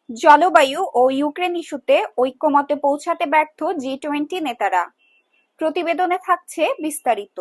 জলবায়ু ও ইউক্রেন ইস্যুতে ঐক্যমতে পৌঁছাতে ব্যর্থ জি-20 নেতারা। প্রতিবেদনে থাকছে বিস্তারিত।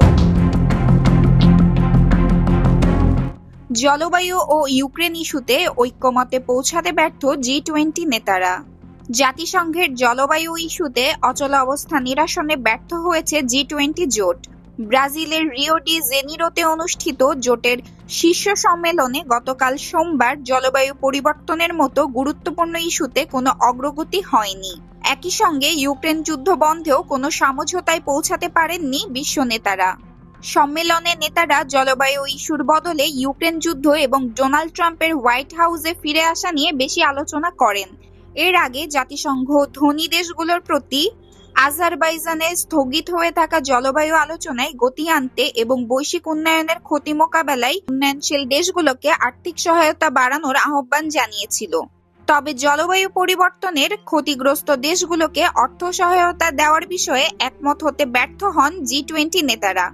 জলবায়ু ও ইউক্রেন ইস্যুতে ঐক্যমতে পৌঁছাতে ব্যর্থ জি-20 নেতারা। জাতিসংঘের জলবায়ু ইস্যুতে অচল অবস্থা নিরসনে ব্যর্থ হয়েছে জি-20 জোট। ব্রাজিলের রিও ডি জেনিরোতে অনুষ্ঠিত জোটের শীর্ষ সম্মেলনে গতকাল সোমবার জলবায়ু পরিবর্তনের মতো গুরুত্বপূর্ণ ইস্যুতে কোনো অগ্রগতি হয়নি। একই সঙ্গে ইউক্রেন যুদ্ধ বন্ধেও কোনো সমঝোতায় পৌঁছাতে পারেননি বিশ্ব নেতারা। সম্মেলনে নেতারা জলবায়ু ইস্যুর বদলে ইউক্রেন যুদ্ধ এবং ডোনাল্ড ট্রাম্পের হোয়াইট হাউসে ফিরে আসা নিয়ে বেশি আলোচনা করেন। এর আগে জাতিসংঘ ধনী দেশগুলোর প্রতি আজারবাইজানে স্থগিত হয়ে থাকা জলবায়ু আলোচনায় গতি আনতে এবং বৈশ্বিক উন্নয়নের ক্ষতি মোকাবেলায় উন্নয়নশীল দেশগুলোকে আর্থিক সহায়তা বাড়ানোর আহ্বান জানিয়েছিল। তবে জলবায়ু পরিবর্তনের ক্ষতিগ্রস্ত দেশগুলোকে অর্থ সহায়তা দেওয়ার বিষয়ে একমত হতে ব্যর্থ হন জি-20 নেতারা।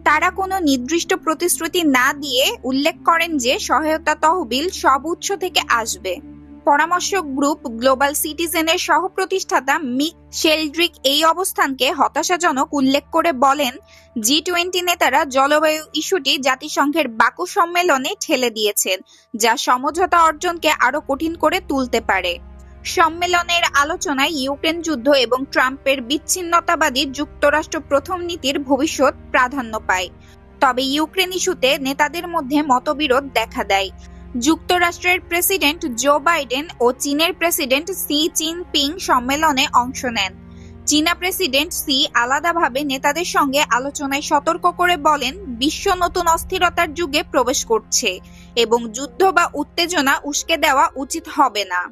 তারা কোনো নির্দিষ্ট প্রতিশ্রুতি না দিয়ে উল্লেখ করেন যে সহায়তা তহবিল সব উৎস থেকে আসবে। পরামর্শক গ্রুপ গ্লোবাল সিটিজেনের সহ-প্রতিষ্ঠাতা মিক শেলড্রিক এই অবস্থানকে হতাশাজনক উল্লেখ করে বলেন, জি-20 নেতারা জলবায়ু ইস্যুটি জাতিসংঘের বাকু সম্মেলনে ঠেলে দিয়েছেন, যা সমঝোতা অর্জনকে আরো কঠিন করে তুলতে পারে। সম্মেলনের আলোচনায় ইউক্রেন যুদ্ধ এবং ট্রাম্পের বিচ্ছিন্নতাবাদী যুক্তরাষ্ট্র প্রথম নীতির ভবিষ্যৎ প্রাধান্য পায়। তবে ইউক্রেন ইস্যুতে নেতাদের মধ্যে মতবিরোধ দেখা দেয়। যুক্তরাষ্ট্রের প্রেসিডেন্ট জো বাইডেন ও চীনের প্রেসিডেন্ট শি জিনপিং সম্মেলনে অংশ নেন। চীনা প্রেসিডেন্ট শি আলাদাভাবে নেতাদের সঙ্গে আলোচনায় সতর্ক করে বলেন, বিশ্ব নতুন অস্থিরতার যুগে প্রবেশ করছে এবং যুদ্ধ বা উত্তেজনা উস্কে দেওয়া উচিত হবে না।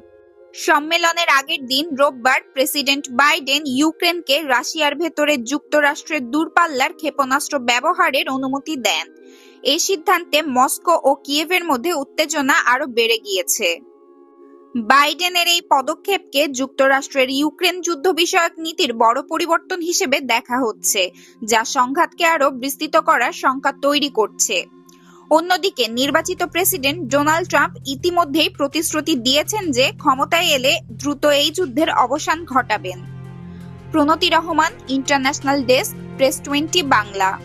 সম্মেলনের আগের দিন রোববার প্রেসিডেন্ট বাইডেন ইউক্রেনকে রাশিয়ার ভেতরে যুক্তরাষ্ট্রের দূরপাল্লার ক্ষেপণাস্ত্র ব্যবহারের অনুমতি দেন। এই সিদ্ধান্তে মস্কো ও কিয়েভের মধ্যে উত্তেজনা আরো বেড়ে গিয়েছে। বাইডেনের এই পদক্ষেপকে যুক্তরাষ্ট্রের ইউক্রেন যুদ্ধ বিষয়ক নীতির বড় পরিবর্তন হিসেবে দেখা হচ্ছে, যা সংঘাতকে আরো বিস্তৃত করার শঙ্কা তৈরি করছে। অন্যদিকে নির্বাচিত প্রেসিডেন্ট ডোনাল্ড ট্রাম্প ইতিমধ্যেই প্রতিশ্রুতি দিয়েছেন যে ক্ষমতায় এলে দ্রুত এই যুদ্ধের অবসান ঘটাবেন। প্রণতি রহমান, ইন্টারন্যাশনাল ডেস্ক, প্রেস-20 বাংলা।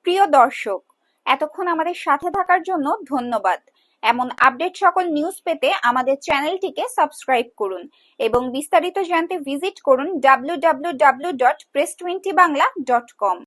প্রিয় দর্শক, এতক্ষণ আমাদের সাথে থাকার জন্য ধন্যবাদ। এমন আপডেট সকল নিউজ পেতে আমাদের চ্যানেলটিকে সাবস্ক্রাইব করুন এবং বিস্তারিত জানতে ভিজিট করুন www.press20bangla.com।